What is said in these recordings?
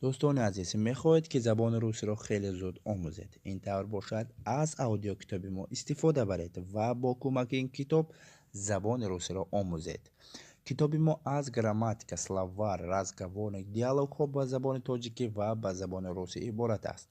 دوستان عزیز میخواهید که زبان روسی را خیلی زود آموزید. این طور باشد از اودیو کتاب ما استفاده برید و با کمک این کتاب زبان روسی را آموزید. کتاب ما از گراماتیک، словарь، разговорник، دیالوگ ها با زبان تاجیکی و با زبان روسی عبارت است.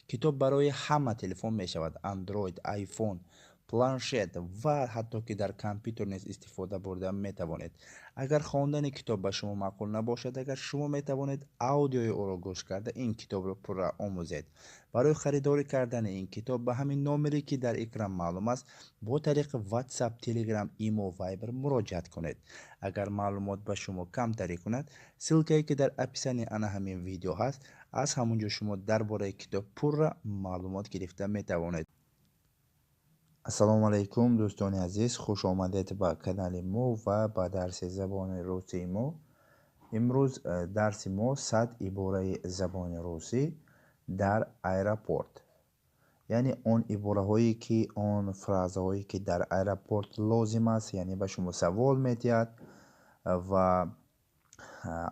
کتاب برای همه تلفن می شود: اندروید، آیفون، پلانشت و حتی که در کامپیوتر نیز استفاده برده می توانید. اگر خواندن کتاب به شما معقول نباشد، اگر شما می توانید اودیوی او را گوش کرده این کتاب را پر آموزید. برای خریداری کردن این کتاب به همین نامری که در اکران معلوم است با طریق واتساپ، تلگرام، ایمو و وایبر مراجعت کنید. اگر معلومات به شما کم تری کند، سلکه که در اپیسانی آن همین ویدیو هست از همونجا شما درباره کتاب پر معلومات گرفته می توانید. السلام علیکم دوستان عزیز، خوش آمدید به کانال ما و به درس زبان روسی ما. امروز درس ما 100 عباره زبان روسی در ایرپورت، یعنی آن عباره هایی که آن فراز هایی که در ایرپورت لازم است، یعنی به شما سوال میدهد و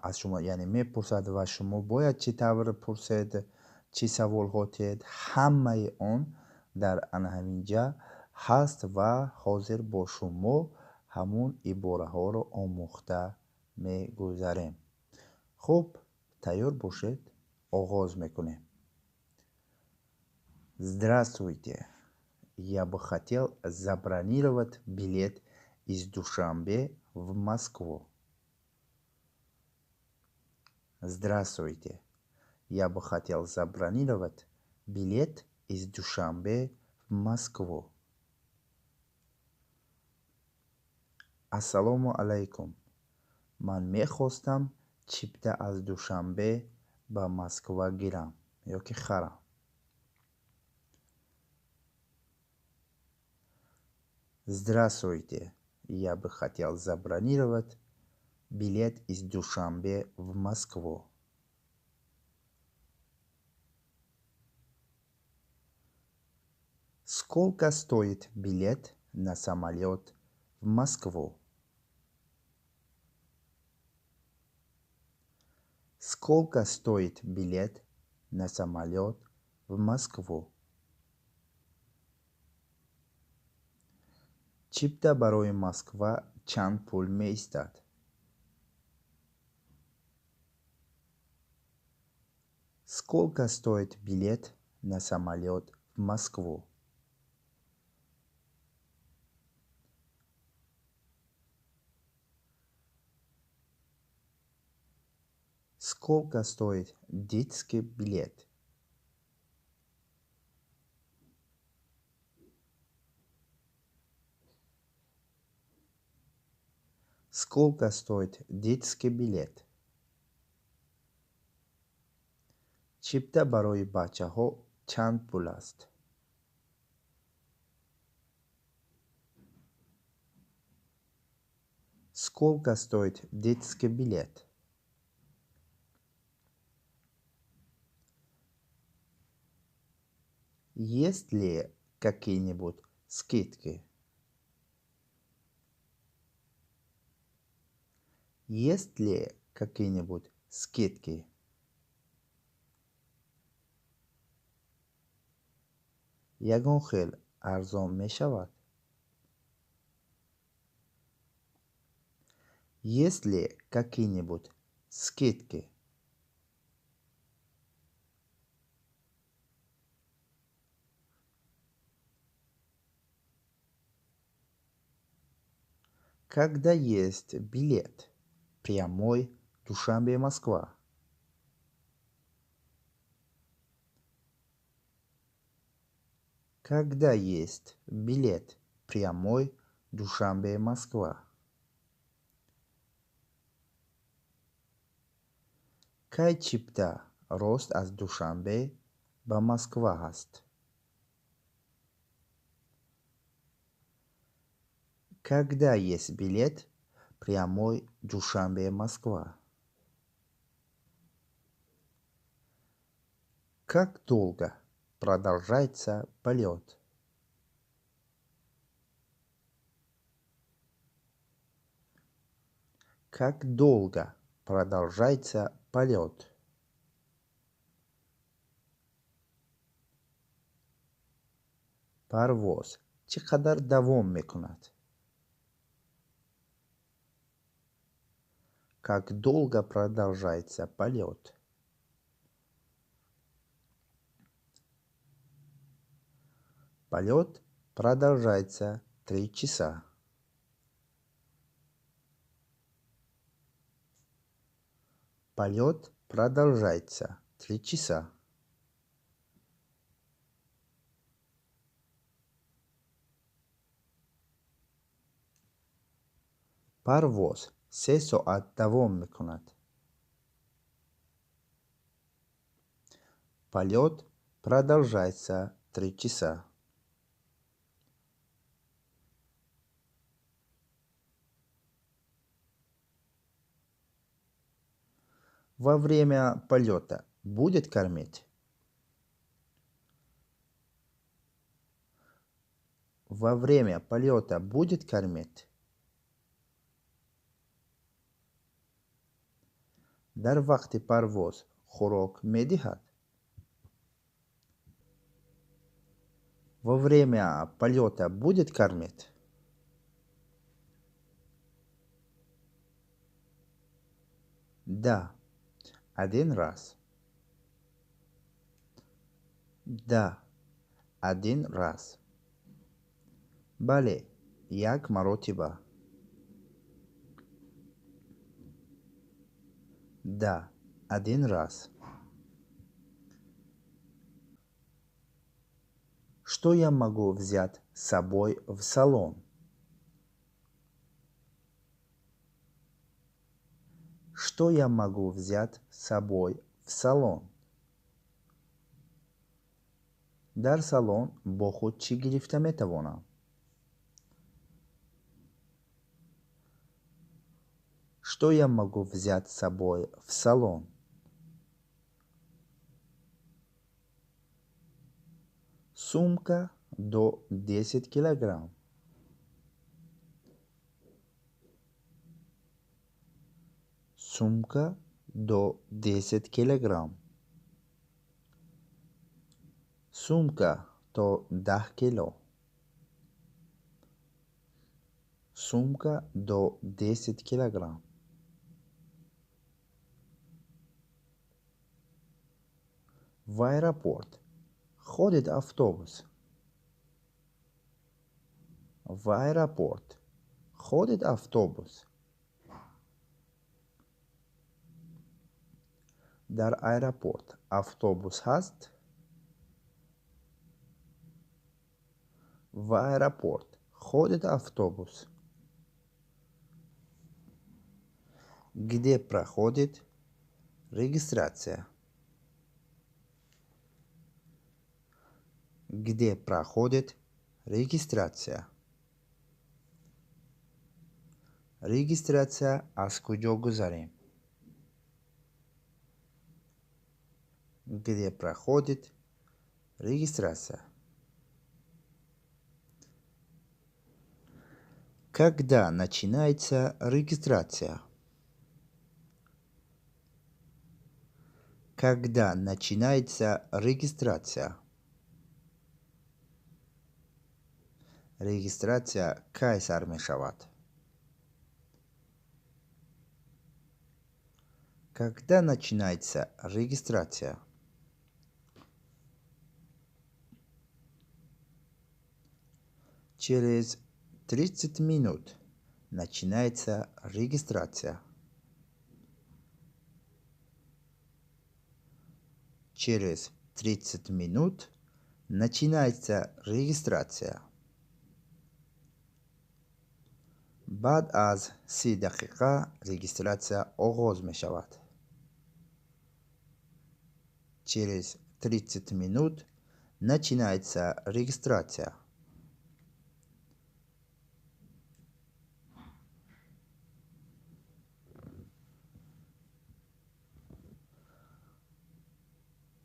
از شما یعنی میپرسد و شما باید چی طور پرسید، چی سوال هاتید، همه آن در همینجا هست و حاضر با شما همون عباره ها رو آموخته میگذاریم. خب تیار باشید، آغاز میکنیم. Здравствуйте. Я бы хотел забронировать билет из Душанбе в Москву. Здравствуйте. Я бы хотел забронировать билет из Душанбе в Москву. Ассаламу алейкум. من میخواستم چیپته از دوشنبه به مسکو گیرم یا که خرم. Здравствуйте. Я бы хотел забронировать билет из Душанбе в Москву. Сколько стоит билет на самолет в Москву? Сколько стоит билет на самолет в Москву? Чипта барои Москва чанд пул меистад? Сколько стоит билет на самолет в Москву? Сколько стоит детский билет? Сколько стоит детский билет? Чипта барои бачаҳо чанд пул аст? Сколько стоит детский билет? Есть ли какие-нибудь скидки? Есть ли какие-нибудь скидки? ягон хел арзон мешавад? Есть ли какие-нибудь скидки? Когда есть билет прямой Душанбе-Москва? Когда есть билет прямой Душанбе-Москва? Кай чипта рост аз Душанбе ба Москва аст? Когда есть билет прямой Душанбе-Москва? Как долго продолжается полет? Как долго продолжается полет? парвоз чақадар давом мекунад? Как долго продолжается полет? Полет продолжается 3 часа. Полет продолжается 3 часа. парвоз 3 соат давом мекунад. Полет продолжается 3 часа. Во время полета будет кормить? Во время полета будет кормить? дар вақти парвоз хӯрок медиҳад? Во время полета будет кормить? Да, один раз. Да, один раз. бале, як маротиба. Да, один раз. Что я могу взять с собой в салон? Что я могу взять с собой в салон? дар салон бо худ чӣ гирифта метавонам? Что я могу взять с собой в салон? Сумка до 10 килограмм. Сумка до 10 килограмм. Сумка то 10 кило. Сумка до 10 килограмм. В аэропорт ходит автобус. В аэропорт ходит автобус. дар аэропорт автобус ҳаст? В аэропорт ходит автобус. Где проходит регистрация? Где проходит регистрация? Регистрация аз куҷо гузарем? Где проходит регистрация? Когда начинается регистрация? Когда начинается регистрация? Регистрация кай сар мешавад? Когда начинается регистрация? Через 30 минут начинается регистрация. Через 30 минут начинается регистрация. баъд аз 30 дақиқа регистрация оғоз мешавад. Через 30 минут начинается регистрация.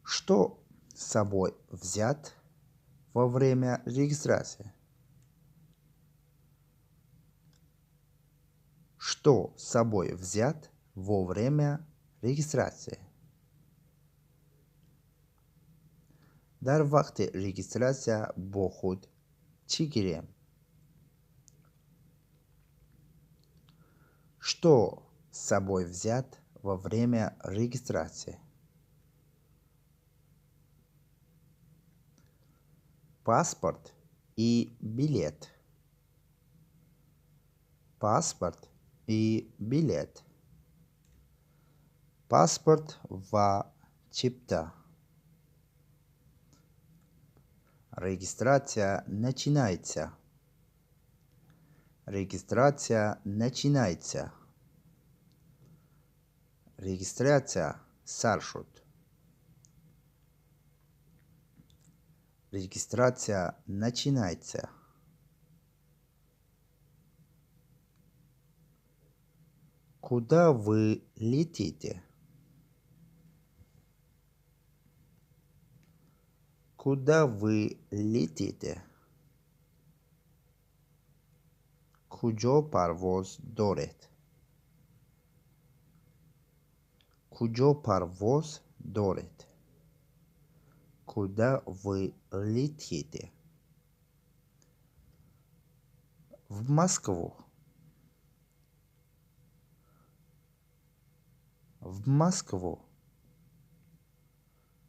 Что с собой взять во время регистрации? Что с собой взять во время регистрации? дар вақти регистрация бо худ Чигирем. Что с собой взять во время регистрации? Паспорт и билет. Паспорт и билет. Паспорт ва чипта. Регистрация начинается. Регистрация начинается. Регистрация саршут. Регистрация начинается. Куда вы летите? Куда вы летите? Куджо парвоз дорет. Куджо парвоз дорет. Куда вы летите? В Москву. В Москву.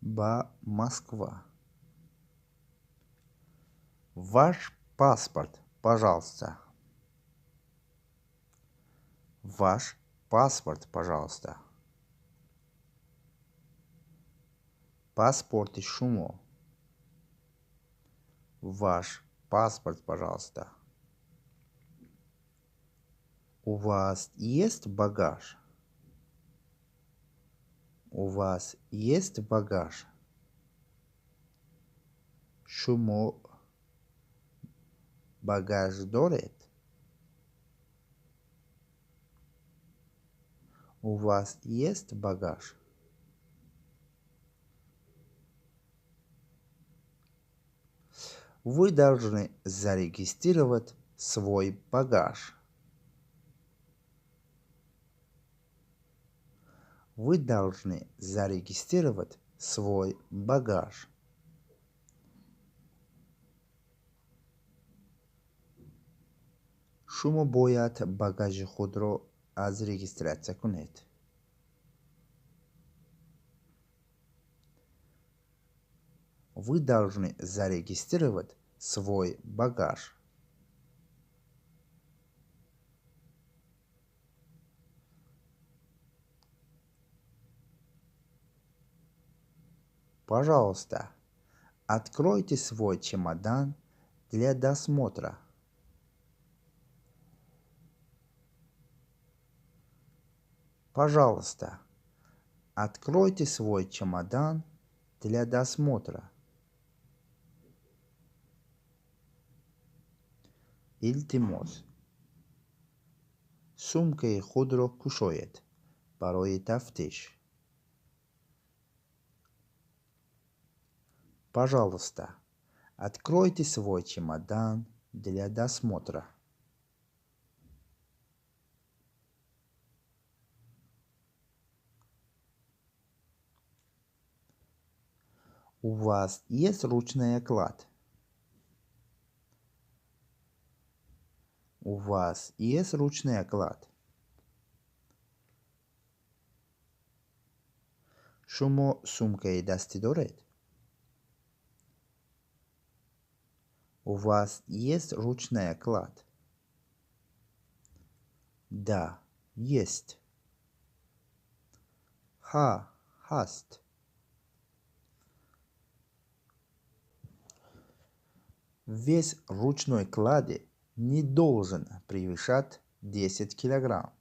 Ба Москва. Ваш паспорт, пожалуйста. Ваш паспорт, пожалуйста. Паспорт шумо. Ваш паспорт, пожалуйста. У вас есть багаж? У вас есть багаж? Шумо багаж дорет? У вас есть багаж? Вы должны зарегистрировать свой багаж. Вы должны зарегистрировать свой багаж. шумо бояд багажи худро аз регистрация кунед. Вы должны зарегистрировать свой багаж. Пожалуйста, откройте свой чемодан для досмотра. Пожалуйста, откройте свой чемодан для досмотра. Илтимос. Сумкаи худро кушоед барои тафтиш. Пожалуйста, откройте свой чемодан для досмотра. У вас есть ручная кладь? У вас есть ручная кладь? шумо сумкаи дастӣ доред? У вас есть ручная кладь? Да, есть. Ха, хаст. Вес ручной клади не должен превышать 10 килограмм.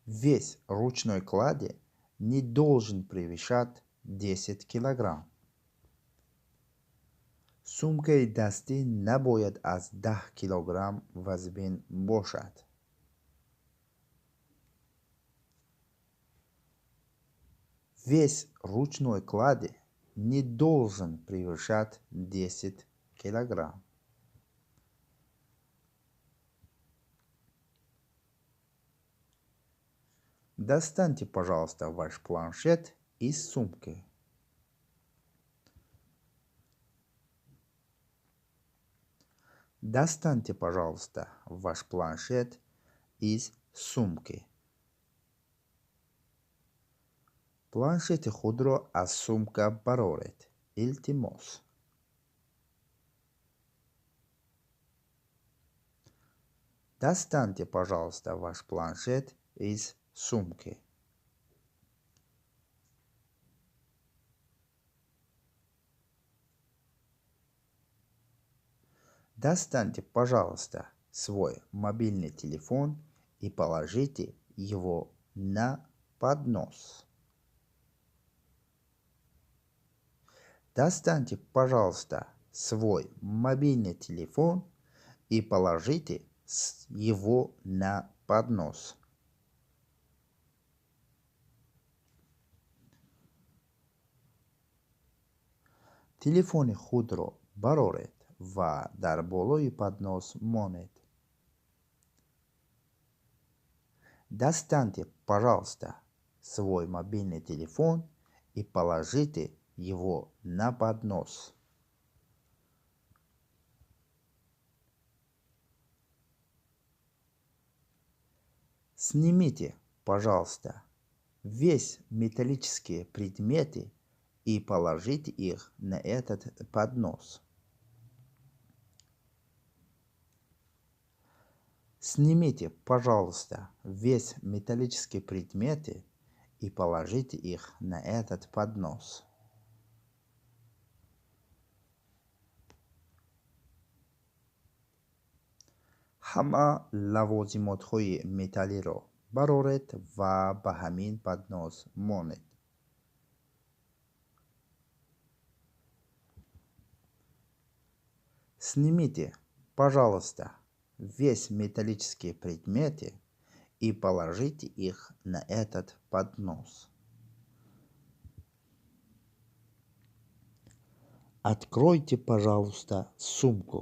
Вес ручной клади не должен превышать 10 килограмм. сумкаи дастӣ набояд аз 10 килограмм вазбин бошад. Вес ручной клади не должен превышать 10 килограмм. Достаньте, пожалуйста, ваш планшет из сумки. Достаньте, пожалуйста, ваш планшет из сумки. Планшети худро аз сумка бароред. Илтимос. Достаньте, пожалуйста, ваш планшет из сумки. Достаньте, пожалуйста, свой мобильный телефон и положите его на поднос. Достаньте, пожалуйста, свой мобильный телефон и положите его на поднос. Телефони худро бароред ва дар болои поднос монед. Достаньте, пожалуйста, свой мобильный телефон и положите его на поднос. Снимите, пожалуйста, весь металлические предметы и положите их на этот поднос. Снимите, пожалуйста, весь металлические предметы и положите их на этот поднос. ҳама лавозимотҳои металлиро бароред ва ба ҳамин поднос монед. Снимите, пожалуйста, весь металлические предметы и положите их на этот поднос. Откройте, пожалуйста, сумку.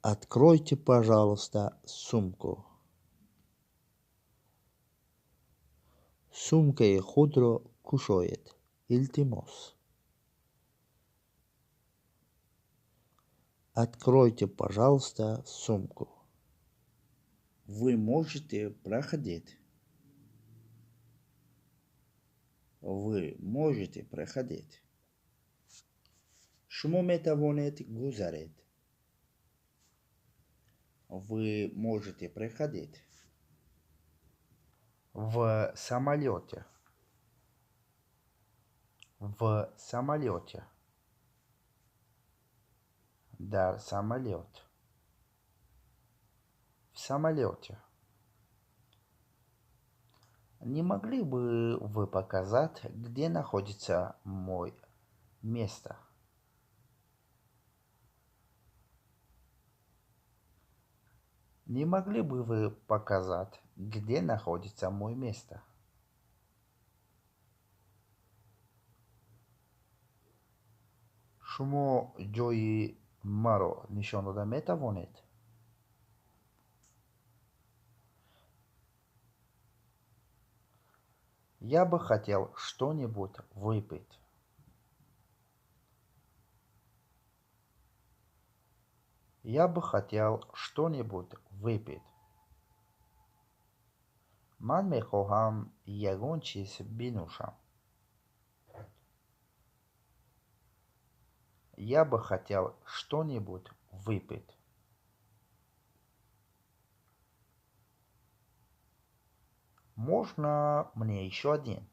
Откройте, пожалуйста, сумку. Сумкаи худро кушоед. Илтимос. Откройте, пожалуйста, сумку. Вы можете проходить. Вы можете проходить. шумо метавонед гузаред. Вы можете проходить. В самолете. В самолете. Дар самолет. В самолете. Не могли бы вы показать, где находится мое место? Не могли бы вы показать, где находится мое место? шумо ҷои маро нишон дода метавонед? Я бы хотел что-нибудь выпить. Я бы хотел что-нибудь выпить. ман мехоҳам ягон чиз бинӯшам. Я бы хотел что-нибудь выпить. Можно мне еще один?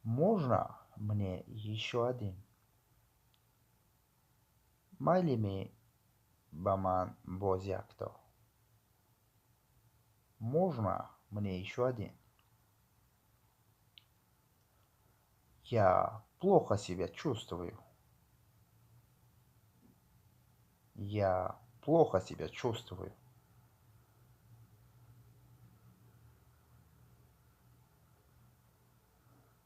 Можно мне еще один? майли ми ба ман боз якто? Можно мне еще один? Я плохо себя чувствую. Я плохо себя чувствую.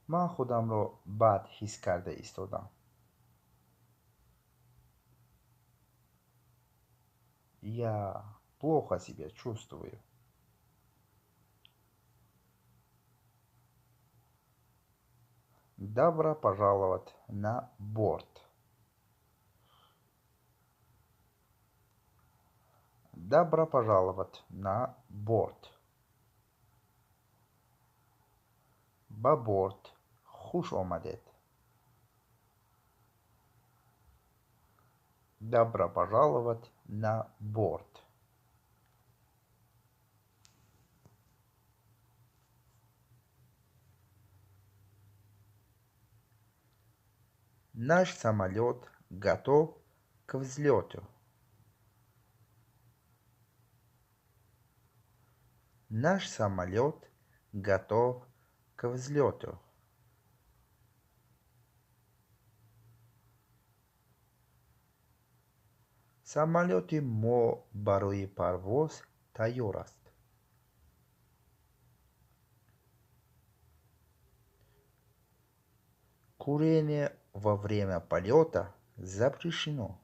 ман худамро бад ҳис карда истодам. Я плохо себя чувствую. Добро пожаловать на борт. Добро пожаловать на борт. Ба борт хуш омадед. Добро пожаловать на борт. Наш самолет готов к взлету. Наш самолет готов к взлету. Самолеты мо барои парвоз тайёр аст. Курение во время полета запрещено.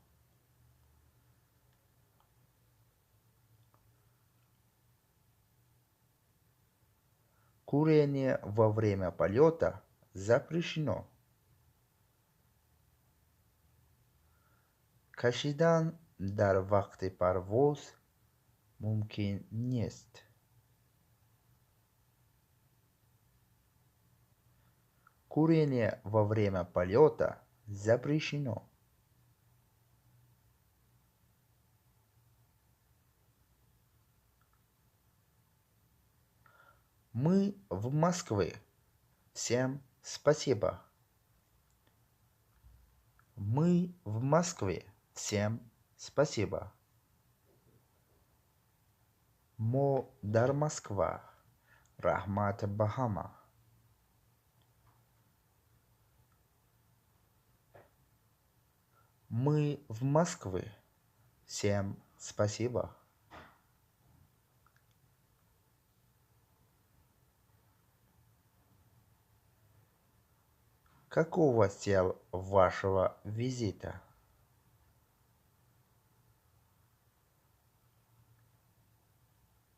Курение во время полета запрещено. Кашидан дар вақти парвоз мумкин нест. Курение во время полета запрещено. Мы в Москве. Всем спасибо. Мы в Москве. Всем спасибо. Мо дар Москва. Рахмат Бахама. Мы в Москве. Всем спасибо. Какова цель вашего визита?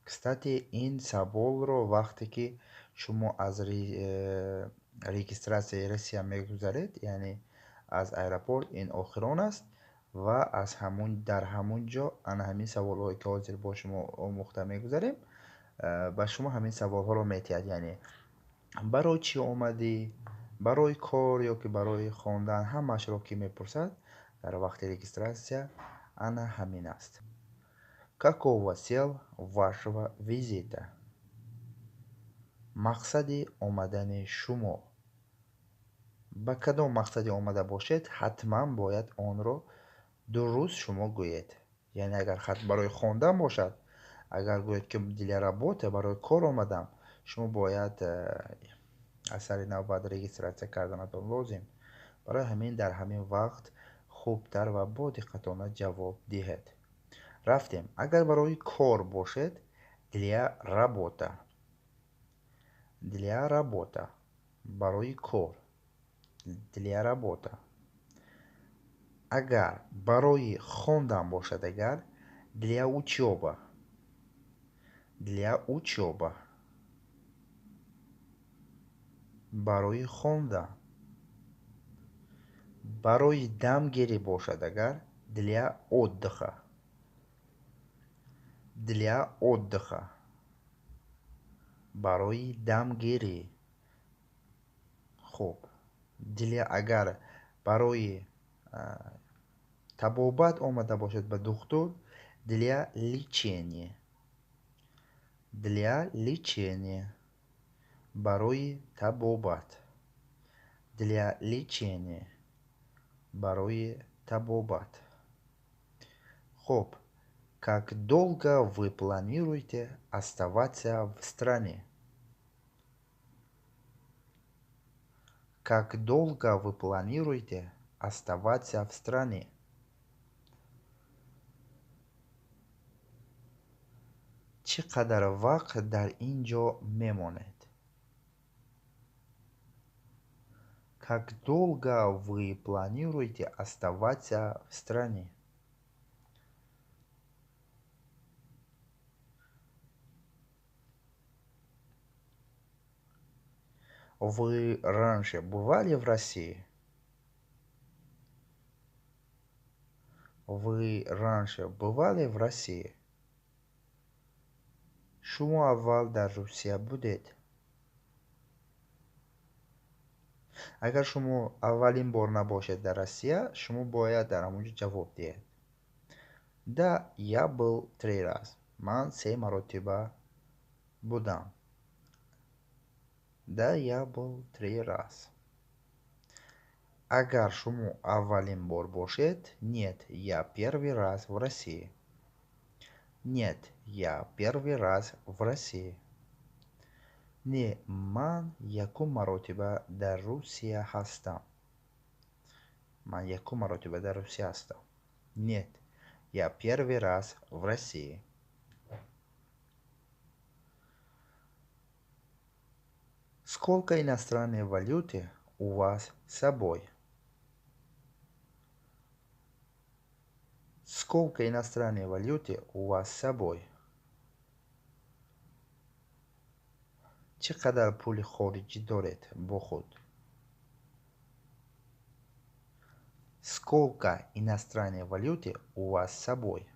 Кстати, ин саволро вақте ки шумо аз регистратсияи Россия мегузаред, яъне аз аэропорт ин охир он аст ва аз дар ҳамун ҷо ана ҳамин саволҳое ки ҳозир бо шумо омӯхта мегузарем ба шумо ҳамин саволҳоро метиҳад, яъне барои чӣ омадӣ, барои кор ё ки барои хондан, ҳамаашро ки мепурсад дар вақти регистратсия ана ҳамин аст. Какова цель вашего визита? Мақсади омадани шумо. Ба кадом мақсади омада бошед, ҳатман бояд онро дуруст шумо гӯед. Яъне агар барои хондан бошад, агар гӯед ки для работа, барои кор омадам, шумо бояд аз сари нав баъд регистратсия карданатон лозим. Барои ҳамин дар ҳамин вақт хубтар ва бо диққатона ҷавоб диҳед. Рафтем. Агар барои кор бошед, для работа. Для работа. Барои кор. Для работа. Агар барои хондан бошад, агар для учёба. Для учёба. Барои хондан. Барои дамгирӣ бошад, агар для отдыха. Для отдыха. Барои дамгирӣ. Хуб. Агар барои табобат омада бошад ба духтур, для лечения. Для лечения. Барои табобат. Для лечения. Барои табобат. Хуб. Как долго вы планируете оставаться в стране? Как долго вы планируете оставаться в стране? چی قدر وقت در اینجا میمانید؟ Как долго вы планируете оставаться в стране? Вы раньше бывали в России? Вы раньше бывали в России? شما اول در روسیه بودید؟ اگر شما اولین بار نباشد در روسیه شما باید در همونجا جواب دهید. Да, я был 3 раз. من 3 مرتبه بودم. Да, я был 3 раз. اگر شما اولین بار باشد нет, я первый раз в России. Нет, я первый раз в России. Не, من یکم مرتبه در روسیه هستم. من یکم مرتبه در روسیه هستم. Нет, я первый раз в России. Сколько иностранной валюты у вас с собой? Сколько иностранной валюты у вас с собой? چقدر پول خارجی دارید با خود؟ Сколько иностранной валюты у вас с собой?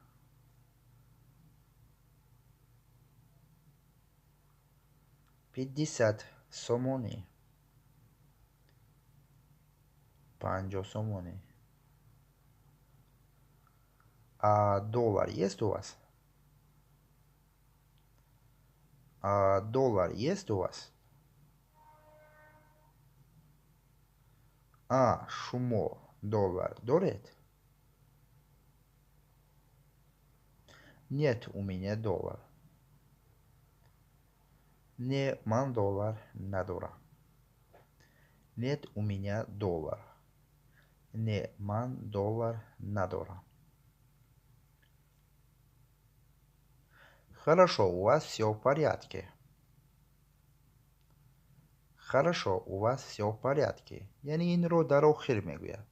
50 сомони. 50 сомони. А доллар есть у вас? А доллар есть у вас? А шумо доллар дорит? Нет у меня доллар. Не ман доллар надора. Нет у меня доллар. Не ман доллар надора. Хорошо, у вас все в порядке. Хорошо, у вас все в порядке. یعنی این رو در آخر میگوید.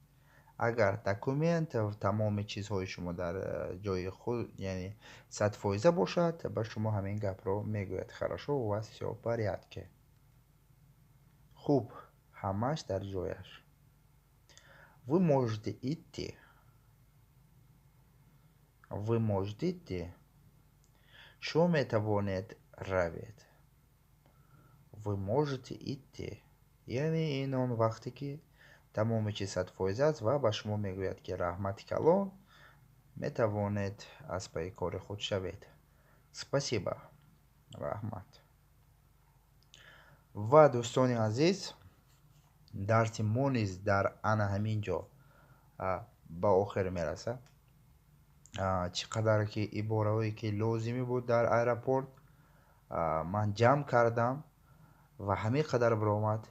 اگر دکومنت و تمام چیزهای شما در جای خود یعنی 100% باشد به شما همین گپ رو میگوید. хорошо, у вас все в порядке. خوب، همش در جایش. Вы можете идти. Вы можете идти. شما میتوانید روید. Вы можете идти. یعنی این اون وقتی که تمام چیز 100% است و به شما میگوید که رحمت کلام میتوانید از پای کار خود شوید. спасибо. رحمت. و دوستان عزیز درس ما نیز در انا همینجا به آخر میرسه. چقدر که عباره هایی که لازمی بود در ایرپورت من جمع کردم و همه قدر برآمد.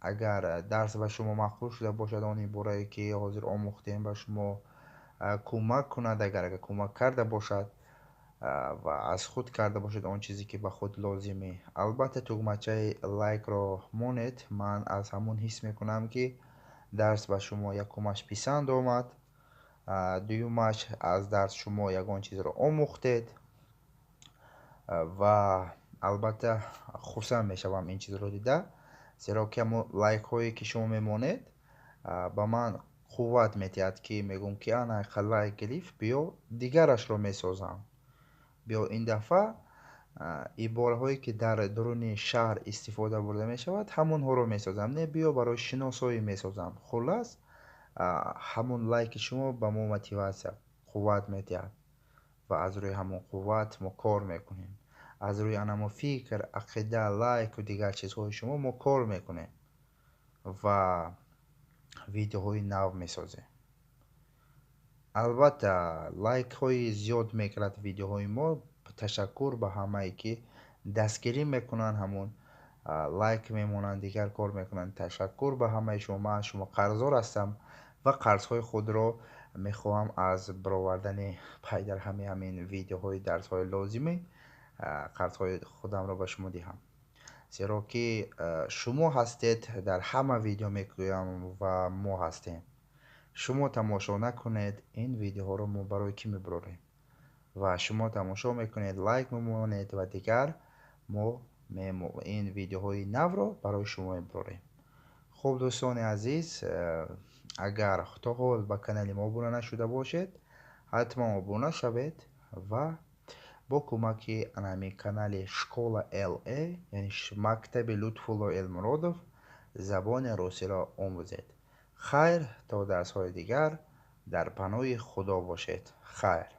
اگر درس به شما مقبول شده باشد آن عباره‌ای که حاضر آموختیم به شما کمک کند، اگر کمک کرده باشد و از خود کرده باشد آن چیزی که به خود لازمه. البته تگمچه لایک را مانید. من از همون حس میکنم که درس به شما یکمش پسند آمد، دویمش از درس شما یگان چیز را آموختید و البته خرسند میشوم این چیز رو دیده، زیرا که لایک هایی که شما میمانید به من قوت میتید که میگم که انا لایک گرفت بیا دیگرش رو میسازم. بیا این دفعه عباره هایی که در درون شهر استفاده برده می شود همون ها رو می سازم. نه بیا برای شناسایی می سازم. خلاص همون لایک شما به ما موتیواسیون قوت میدهد و از روی همون قوت ما کار میکنیم. از روی انما فکر، عقیده، لایک و دیگر چیزهای شما ما کار میکنیم و ویدیوهای نو میسازیم. البته لایک های زیاد میکرد ویدیوهای ما. تشکر به همه که دستگیری میکنن، همون لایک میمونن، دیگر کار میکنن. تشکر به همه شما. شما قرضدار هستم و قرضهای خود را میخواهم از برآوردن پای در همین ویدیوهای درس های لازمی قرضهای خودم را به شما دهم، زیرا که شما هستید در همه ویدیو میگویم و ما هستیم. شما تماشا نکنید این ویدیوها رو ما برای کی میبراریم و شما تماشا میکنید، لایک میمونید و دیگر ما این ویدیوهای نو رو برای شما میبریم. خب دوستان عزیز، اگر تا حال به کانال ما ابونه نشده باشید حتما ابونه شوید و با کمک همین کانال شکولا LA یعنی مکتب لطفالله المرادов زبان روسی را آموزید. خیر تا درس های دیگر در پناه خدا باشید. خیر.